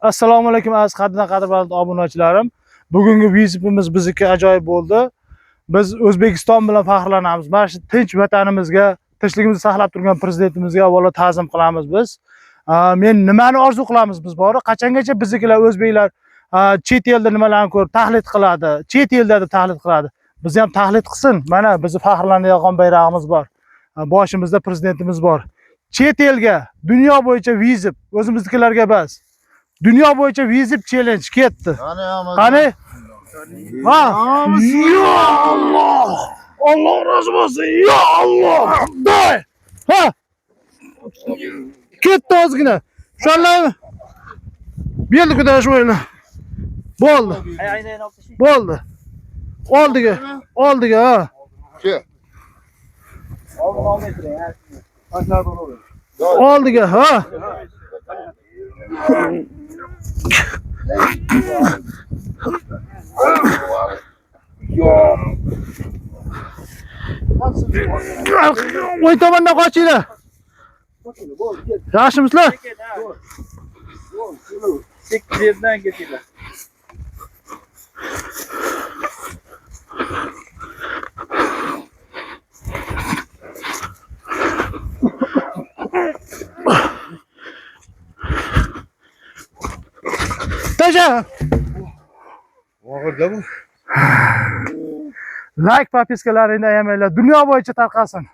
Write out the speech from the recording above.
Assalomu alaykum aziz qadrdon obunachilarim. Bugungi vizitimiz bizniki ajoyib bo'ldi. Biz O'zbekiston bilan faxrlanamiz. Mana shu tinch vatanimizga, tinchligimizni saqlab turgan prezidentimizga avvalo ta'zim qilamiz biz. Men nimani orzu qilamiz biz bor? Qachongacha biznikilar o'zbeklar chet elda nimalarni ko'rib tahlid qiladi, chet elda tahlid qiladi. Biz ham tahlid qilsin. Mana bizni faxrlanadigan bayrog'imiz bor. Boshimizda prezidentimiz bor. Chet elga, dunyo bo'yicha vizit o'zimiznikilarga bas. Dunyo bo'yicha vizit challenge ketdi. Qani? Ha! Ya Alloh! Alloh rozi bo'lsin. Ya Alloh! Day! Ha! Ketdi ozgina. Shularni berdi kudash o'yini. Bo'ldi. Bo'ldi. Oldiga, oldiga, ha. Oldiga, ha. Oy tomondan qochinglar. Yaxshimisizlar? 8 yerdan ketinglar. Taja. Like, podpiskalaringni ayamanglar. Dunyo bo'yicha tarqasin.